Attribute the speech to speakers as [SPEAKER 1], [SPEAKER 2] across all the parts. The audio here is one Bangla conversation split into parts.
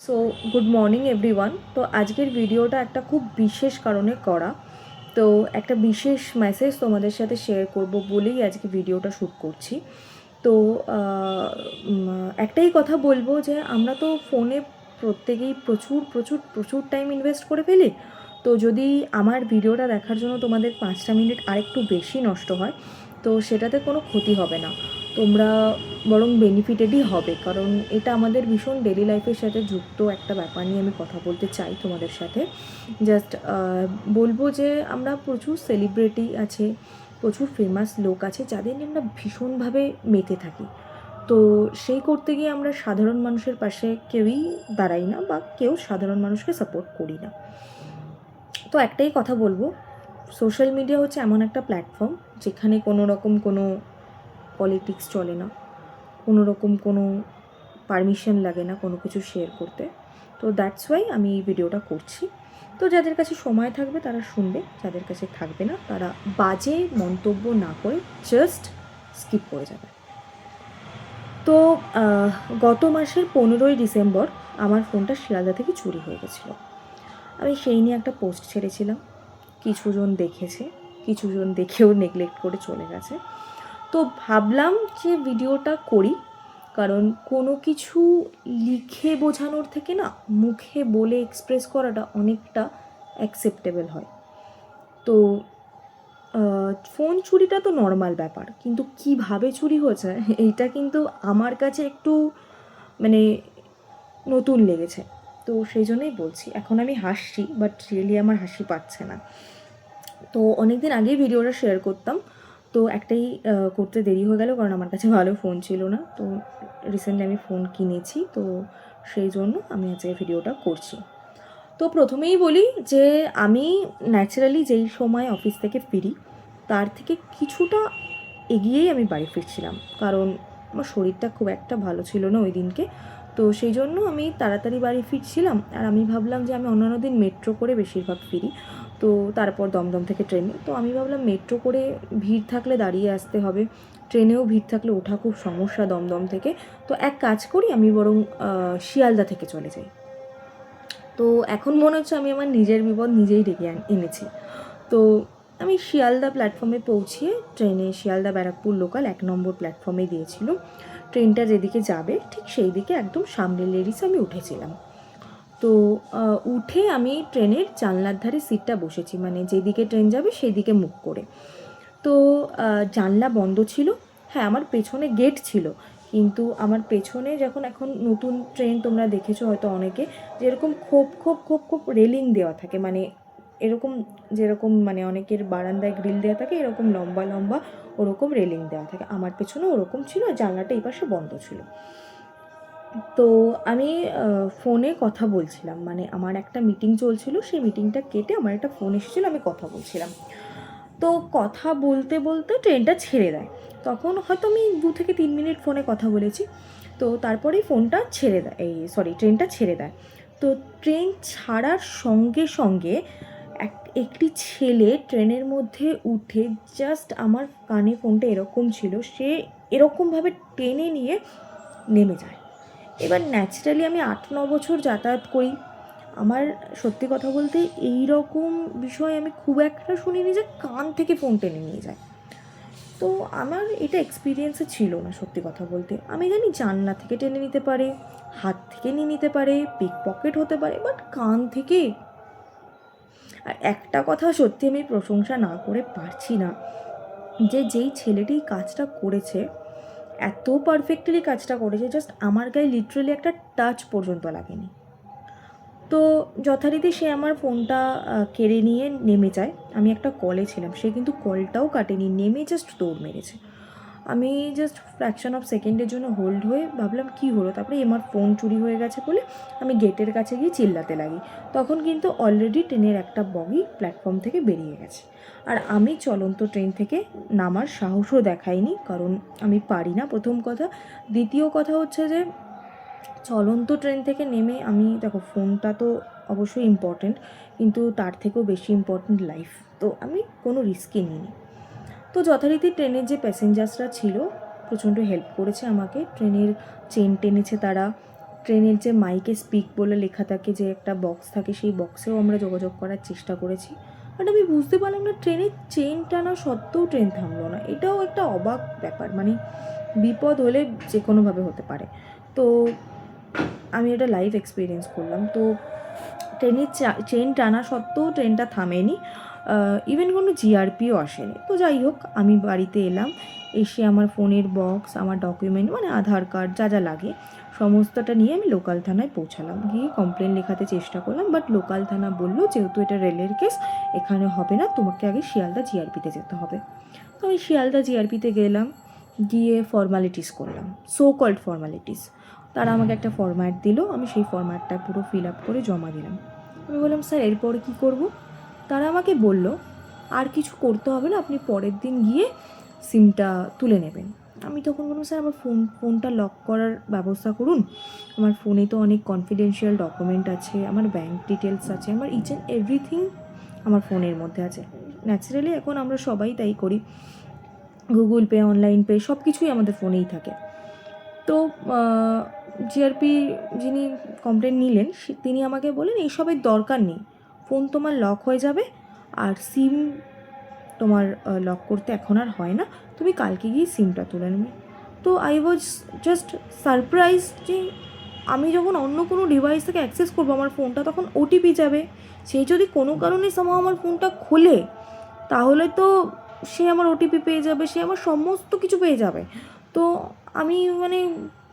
[SPEAKER 1] So good morning everyone. তো আজকের ভিডিওটা একটা খুব বিশেষ কারণে করা। তো একটা বিশেষ মেসেজ তোমাদের সাথে শেয়ার করব বলেই আজকে ভিডিওটা শ্যুট করছি। তো একটাই কথা বলবো যে আমরা তো ফোনে প্রত্যেকেই প্রচুর প্রচুর প্রচুর টাইম ইনভেস্ট করে ফেলি। তো যদি আমার ভিডিওটা দেখার জন্য তোমাদের 5টা মিনিট আরেকটু বেশি নষ্ট হয়, তো সেটাতে কোনো ক্ষতি হবে না, তোমরা বরং বেনিফিটেডই হবে। কারণ এটা আমাদের ভীষণ ডেলি লাইফের সাথে যুক্ত একটা ব্যাপার নিয়ে আমি কথা বলতে চাই তোমাদের সাথে। জাস্ট বলবো যে আমরা প্রচুর সেলিব্রিটি আছে, প্রচুর ফেমাস লোক আছে যাদের নিয়ে আমরা ভীষণভাবে মেতে থাকি। তো সেই করতে গিয়ে আমরা সাধারণ মানুষের পাশে কেউই দাঁড়াই না বা কেউ সাধারণ মানুষকে সাপোর্ট করি না। তো একটাই কথা বলবো, সোশ্যাল মিডিয়া হচ্ছে এমন একটা প্ল্যাটফর্ম যেখানে কোনো রকম কোনো পলিটিক্স চলে না, কোনো রকম কোনো পারমিশন লাগে না কোনো কিছু শেয়ার করতে। তো দ্যাটস ওয়াই আমি এই ভিডিওটা করছি। তো যাদের কাছে সময় থাকবে তারা শুনবে, যাদের কাছে থাকবে না তারা বাজে মন্তব্য না করে জাস্ট স্কিপ করে যাবে। তো গত মাসের 15ই ডিসেম্বর আমার ফোনটা শিয়ালদা থেকে চুরি হয়ে গেছিলো। আমি সেই নিয়ে একটা পোস্ট ছেড়েছিলাম, কিছুজন দেখেছে, কিছুজন দেখেও নেগলেক্ট করে চলে গেছে। তো ভাবলাম যে ভিডিওটা করি, কারণ কোনো কিছু লিখে বোঝানোর থেকে না মুখে বলে এক্সপ্রেস করাটা অনেকটা অ্যাকসেপ্টেবল হয়। তো ফোন চুরিটা তো নর্মাল ব্যাপার, কিন্তু কিভাবে চুরি হয়েছে এইটা কিন্তু আমার কাছে একটু মানে নতুন লেগেছে। তো সেই জন্যই বলছি। এখন আমি হাসছি, বাট রিয়েলি আমার হাসি পাচ্ছে না। তো অনেক দিন আগেই ভিডিওটা শেয়ার করতাম, তো একটাই করতে দেরি হয়ে গেল কারণ আমার কাছে ভালো ফোন ছিল না। তো রিসেন্টলি আমি ফোন কিনেছি, তো সেই জন্য আমি আজকে ভিডিওটা করছি। তো প্রথমেই বলি যে আমি ন্যাচারালি যেই সময় অফিস থেকে ফিরি তার থেকে কিছুটা এগিয়েই আমি বাড়ি ফিরছিলাম, কারণ আমার শরীরটা খুব একটা ভালো ছিল না ওই দিনকে। তো সেই জন্য আমি তাড়াতাড়ি বাড়ি ফিরছিলাম, আর আমি ভাবলাম যে আমি অন্যান্য দিন মেট্রো করে বেশিরভাগ ফিরি, তো তারপর দমদম থেকে ট্রেনে। তো আমি ভাবলাম মেট্রো করে ভিড় থাকলে দাঁড়িয়ে আসতে হবে, ট্রেনেও ভিড় থাকলে ওঠা খুব সমস্যা দমদম থেকে। তো এক কাজ করি, আমি বরং শিয়ালদা থেকে চলে যাই। তো এখন মনে হচ্ছে আমি আমার নিজের বিপদ নিজেই ডেকে এনেছি। তো আমি শিয়ালদা প্ল্যাটফর্মে পৌঁছিয়ে ট্রেনে শিয়ালদা ব্যারাকপুর লোকাল 1 নম্বর প্ল্যাটফর্মে দিয়েছিল। ট্রেনটা যেদিকে যাবে ঠিক সেই দিকে একদম সামনে লেডিস আমি উঠেছিলাম। তো উঠে আমি ট্রেনের জানলার ধারে সিটটা বসেছি, মানে যেদিকে ট্রেন যাবে সেই দিকে মুখ করে। তো জানলা বন্ধ ছিল। হ্যাঁ, আমার পেছনে গেট ছিল, কিন্তু আমার পেছনে যখন এখন নতুন ট্রেন তোমরা দেখেছো হয়তো অনেকে, যেরকম খোপ খোপ খোপ খোপ রেলিং দেওয়া থাকে, মানে এরকম যেরকম মানে অনেকের বারান্দায় গ্রিল দেওয়া থাকে এরকম লম্বা লম্বা ওরকম রেলিং দেওয়া থাকে, আমার পেছনে ওরকম ছিল। জানলাটা এই পাশে বন্ধ ছিল। তো আমি ফোনে কথা বলছিলাম, মানে আমার একটা মিটিং চলছিল, সেই মিটিংটা কেটে আমার একটা ফোন এসেছিলো, আমি কথা বলছিলাম। তো কথা বলতে বলতে ট্রেনটা ছেড়ে দেয়। তখন হয়তো আমি 2 থেকে 3 মিনিট ফোনে কথা বলেছি। তো তারপরেই ফোনটা ছেড়ে দেয়, ট্রেনটা ছেড়ে দেয়। তো ট্রেন ছাড়ার সঙ্গে সঙ্গে একটি ছেলে ট্রেনের মধ্যে উঠে জাস্ট আমার কানে ফোনটা এরকম ছিল, সে এরকমভাবে টেনে নিয়ে নেমে যায়। এবার ন্যাচারালি আমি 8-9 বছর যাতায়াত করি, আমার সত্যি কথা বলতে এই রকম বিষয় আমি খুব একটা শুনিনি যে কান থেকে ফোন টেনে নিয়ে যায়। তো আমার এটা এক্সপিরিয়েন্সে ছিল না সত্যি কথা বলতে। আমি জানি জানলা থেকে টেনে নিতে পারে, হাত থেকে নিয়ে নিতে পারে, পিক পকেট হতে পারে, বাট কান থেকে। আর একটা কথা সত্যি আমি প্রশংসা না করে পারছি না, যে যেই ছেলেটি কাজটা করেছে এত পারফেক্টলি কাজটা করেছে, জাস্ট আমার গায়ে লিটারেলি একটা টাচ পর্যন্ত লাগেনি। তো যথারীতি সে আমার ফোনটা কেড়ে নিয়ে নেমে যায়। আমি একটা কলে ছিলাম, সে কিন্তু কলটাও কাটেনি, নেমে জাস্ট দৌড় মেরেছে। আমি জাস্ট ফ্র্যাকশন অফ সেকেন্ডের জন্য হোল্ড হয়ে ভাবলাম কী হলো, তারপরে আমার ফোন চুরি হয়ে গেছে বলে আমি গেটের কাছে গিয়ে চিল্লাতে লাগি। তখন কিন্তু অলরেডি ট্রেনের একটা বগি প্ল্যাটফর্ম থেকে বেরিয়ে গেছে, আর আমি চলন্ত ট্রেন থেকে নামার সাহসও দেখাইনি, কারণ আমি পারি না প্রথম কথা। দ্বিতীয় কথা হচ্ছে যে চলন্ত ট্রেন থেকে নেমে আমি, দেখো ফোনটা তো অবশ্যই ইম্পর্ট্যান্ট, কিন্তু তার থেকেও বেশি ইম্পর্ট্যান্ট লাইফ। তো আমি কোনো রিস্কই নিইনি। তো যথারীতি ট্রেনের যে প্যাসেঞ্জার্সরা ছিল প্রচণ্ড হেল্প করেছে আমাকে, ট্রেনের চেন টেনেছে তারা, ট্রেনের যে মাইকে স্পিক বলে লেখা থাকে, যে একটা বক্স থাকে, সেই বক্সেও আমরা যোগাযোগ করার চেষ্টা করেছি। বাট আমি বুঝতে পারলাম না, ট্রেনের চেন টানা সত্ত্বেও ট্রেন থামলো না। এটাও একটা অবাক ব্যাপার, মানে বিপদ হলে যে কোনোভাবে হতে পারে। তো আমি এটা লাইভ এক্সপিরিয়েন্স করলাম। তো ট্রেনের চেন টানা সত্ত্বেও ট্রেনটা থামেনি, ইভেন কোনো জিআরপিও আসেনি। তো যাই হোক, আমি বাড়িতে এলাম, এসে আমার ফোনের বক্স, আমার ডকুমেন্ট মানে আধার কার্ড যা যা লাগে সমস্তটা নিয়ে আমি লোকাল থানায় পৌঁছালাম। গিয়ে কমপ্লেন লেখাতে চেষ্টা করলাম, বাট লোকাল থানা বললো যেহেতু এটা রেলের কেস এখানে হবে না, তোমাকে আগে শিয়ালদা জিআরপিতে যেতে হবে। তো আমি শিয়ালদা জিআরপিতে গেলাম, গিয়ে ফর্মালিটিস করলাম, সো কল্ড ফর্মালিটিস। তারা আমাকে একটা ফরম্যাট দিল, আমি সেই ফরম্যাটটা পুরো ফিল আপ করে জমা দিলাম। আমি বললাম স্যার এরপরে কী করব? তারা আমাকে বলল আর কিছু করতে হবে না, আপনি পরের দিন গিয়ে সিমটা তুলে নেবেন। আমি তখন বললাম স্যার আমার ফোনটা লক করার ব্যবস্থা করুন, আমার ফোনে তো অনেক কনফিডেন্সিয়াল ডকুমেন্ট আছে, আমার ব্যাঙ্ক ডিটেলস আছে, আমার ইচ অ্যান্ড এভরিথিং আমার ফোনের মধ্যে আছে। ন্যাচারালি এখন আমরা সবাই তাই করি, গুগল পে, অনলাইন পে সব কিছুই আমাদের ফোনেই থাকে। তো জিআরপি যিনি কমপ্লেন নিলেন তিনি আমাকে বলেন এইসবের দরকার নেই, ফোন তোমার লক হয়ে যাবে, আর সিম তোমার লক করতে এখন আর হয় না, তুমি কালকে গিয়ে সিমটা তুলে নেবে। তো আই ওয়াজ জাস্ট সারপ্রাইজ যে আমি যখন অন্য কোনো ডিভাইস থেকে অ্যাক্সেস করবো আমার ফোনটা তখন ওটিপি যাবে, সে যদি কোনো কারণে আমার ফোনটা খোলে তাহলে তো সে আমার ওটিপি পেয়ে যাবে, সে আমার সমস্ত কিছু পেয়ে যাবে। তো আমি মানে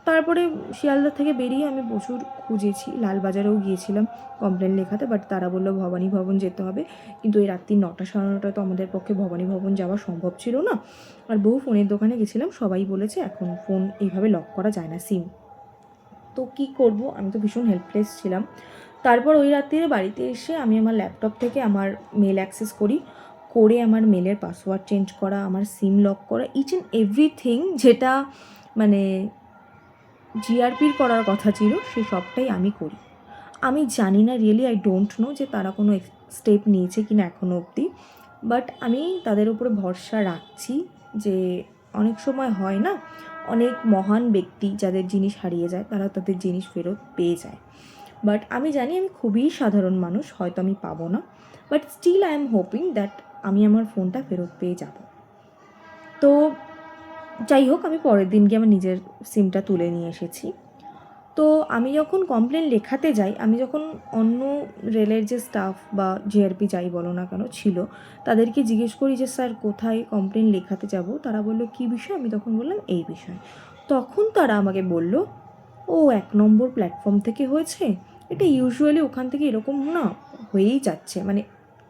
[SPEAKER 1] তারপরে শিয়ালদা থেকে বেরিয়ে আমি প্রচুর খুঁজেছি, লালবাজারেও গিয়েছিলাম কমপ্লেন লেখাতে, বাট তারা বললো ভবানী ভবন যেতে হবে, কিন্তু এই রাত্রি 9টা 9:30 তো আমাদের পক্ষে ভবানী ভবন যাওয়া সম্ভব ছিল না। আর বহু ফোনের দোকানে গেছিলাম, সবাই বলেছে এখন ফোন এইভাবে লক করা যায় না সিম। তো কী করব, আমি তো ভীষণ হেল্পলেস ছিলাম। তারপর ওই রাত্রিরে বাড়িতে এসে আমি আমার ল্যাপটপ থেকে আমার মেল অ্যাক্সেস করি, করে আমার মেলের পাসওয়ার্ড চেঞ্জ করা, আমার সিম লক করা, ইচ অ্যান্ড এভরিথিং যেটা মানে জিআরপির করার কথা ছিল সেই সবটাই আমি করি। আমি জানি না, রিয়েলি আই ডোন্ট নো যে তারা কোনো স্টেপ নিয়েছে কি না এখনও অবধি, বাট আমি তাদের উপরে ভরসা রাখছি যে অনেক সময় হয় না, অনেক মহান ব্যক্তি যাদের জিনিস হারিয়ে যায় তারা তাদের জিনিস ফেরত পেয়ে যায়। বাট আমি জানি আমি খুবই সাধারণ মানুষ, হয়তো আমি পাবো না, but still I am hoping that আমি আমার ফোনটা ফেরত পেয়ে যাব। তো যাই হোক, আমি পরের দিন গিয়ে আমার নিজের সিমটা তুলে নিয়ে এসেছি। তো আমি যখন কমপ্লেন লেখাতে যাই, আমি যখন অন্য রেলের যে স্টাফ বা জিআরপি যাই বলো না কেন ছিল তাদেরকে জিজ্ঞেস করি যে স্যার কোথায় কমপ্লেন লেখাতে যাব, তারা বললো কী বিষয়, আমি তখন বললাম এই বিষয়। তখন তারা আমাকে বলল ও 1 নম্বর প্ল্যাটফর্ম থেকে হয়েছে, এটা ইউজুয়ালি ওখান থেকে এরকম না হয়েই যাচ্ছে, মানে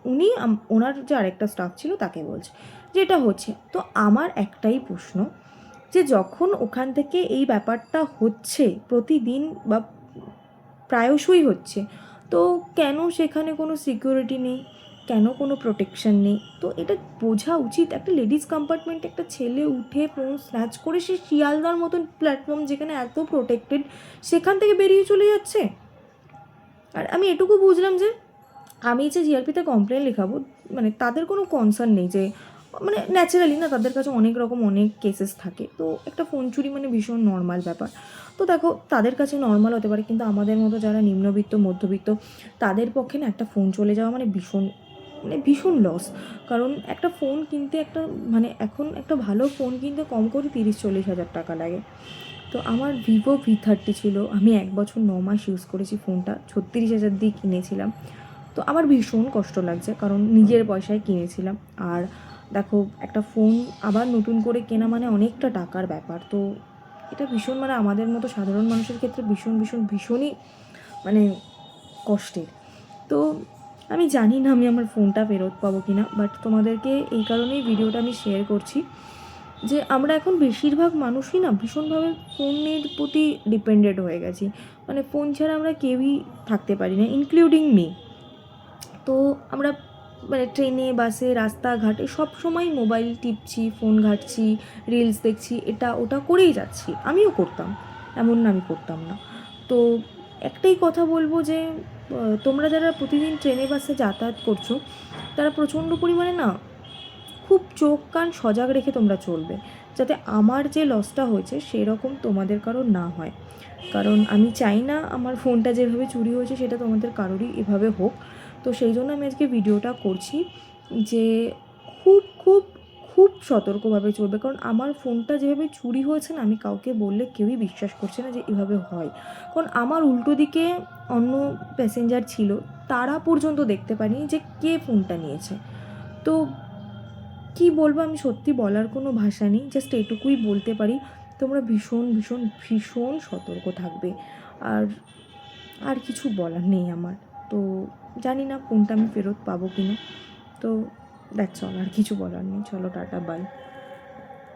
[SPEAKER 1] উনি ওনার যে আরেকটা স্টাফ ছিল তাকে বলছে যে এটা হচ্ছে। তো আমার একটাই প্রশ্ন যে যখন ওখান থেকে এই ব্যাপারটা হচ্ছে প্রতিদিন বা প্রায়শই হচ্ছে, তো কেন সেখানে কোনো সিকিউরিটি নেই, কেন কোনো প্রোটেকশন নেই? তো এটা বোঝা উচিত, একটা লেডিস কম্পার্টমেন্টে একটা ছেলে উঠে ফোন স্ন্যাচ করে সে শিয়ালদার মতন প্ল্যাটফর্ম যেখানে এত প্রোটেক্টেড সেখান থেকে বেরিয়ে চলে যাচ্ছে। আর আমি এটুকু বুঝলাম যে আমি যে জিআরপিতে কমপ্লেন লেখাবো মানে তাদের কোনো কনসার্ন নেই, যে মানে ন্যাচারালি না তাদের কাছে অনেক রকম অনেক কেসেস থাকে, তো একটা ফোন চুরি মানে ভীষণ নর্মাল ব্যাপার। তো দেখো তাদের কাছে নর্মাল হতে পারে, কিন্তু আমাদের মতো যারা নিম্নবিত্ত মধ্যবিত্ত তাদের পক্ষে না একটা ফোন চলে যাওয়া মানে ভীষণ লস। কারণ একটা ফোন কিনতে একটা মানে এখন একটা ভালো ফোন কিনতে কম করে 30-40 হাজার টাকা লাগে। তো আমার ভিভো V30 ছিল, আমি 1 বছর 9 মাস ইউজ করেছি ফোনটা, 36,000 দিয়ে কিনেছিলাম। তো আমার ভীষণ কষ্ট লাগছে কারণ নিজের পয়সায় কিনেছিলাম। আর দেখো একটা ফোন আবার নতুন করে কেনা মানে অনেকটা টাকার ব্যাপার। তো এটা ভীষণ মানে আমাদের মতো সাধারণ মানুষের ক্ষেত্রে ভীষণই মানে কষ্টের। তো আমি জানি না আমি আমার ফোনটা ফেরত পাবো কি না, বাট তোমাদেরকে এই কারণেই ভিডিওটা আমি শেয়ার করছি যে আমরা এখন বেশিরভাগ মানুষই না ভীষণভাবে ফোনের প্রতি ডিপেন্ডেড হয়ে গেছি, মানে ফোন ছাড়া আমরা কেউই থাকতে পারি না, ইনক্লুডিং মি। তো আমরা মানে ট্রেনে, বাসে, রাস্তাঘাটে সব সময় মোবাইল টিপছি, ফোন ঘাঁটছি, রিলস দেখছি, এটা ওটা করেই যাচ্ছি। আমিও করতাম, এমন না আমি করতাম না। তো একটাই কথা বলবো যে তোমরা যারা প্রতিদিন ট্রেনে বাসে যাতায়াত করছো তারা প্রচণ্ড পরিমাণে না খুব চোখ কান সজাগ রেখে তোমরা চলবে, যাতে আমার যে লসটা হয়েছে সেরকম তোমাদের কারোর না হয়। কারণ আমি চাই না আমার ফোনটা যেভাবে চুরি হয়েছে সেটা তোমাদের কারোরই এভাবে হোক। তো সেই জন্য আমি আজকে ভিডিওটা করছি যে খুব খুব খুব সতর্কভাবে চলবে। কারণ আমার ফোনটা যেভাবে চুরি হয়েছে না, আমি কাউকে বললে কেউই বিশ্বাস করছে না যে এভাবে হয়। কারণ আমার উল্টো দিকে অন্য প্যাসেঞ্জার ছিল, তারা পর্যন্ত দেখতে পায়নি যে কে ফোনটা নিয়েছে। তো কী বলবো, আমি সত্যি বলার কোনো ভাষা নেই। জাস্ট এটুকুই বলতে পারি, তোমরা ভীষণ ভীষণ ভীষণ সতর্ক থাকবে। আর আর কিছু বলার নেই আমার। তো জানি না ফোনটা আমি ফেরত পাবো কি না। তো দ্যাটস অল, আর কিছু বলার নেই। চলো টাটা, বাই।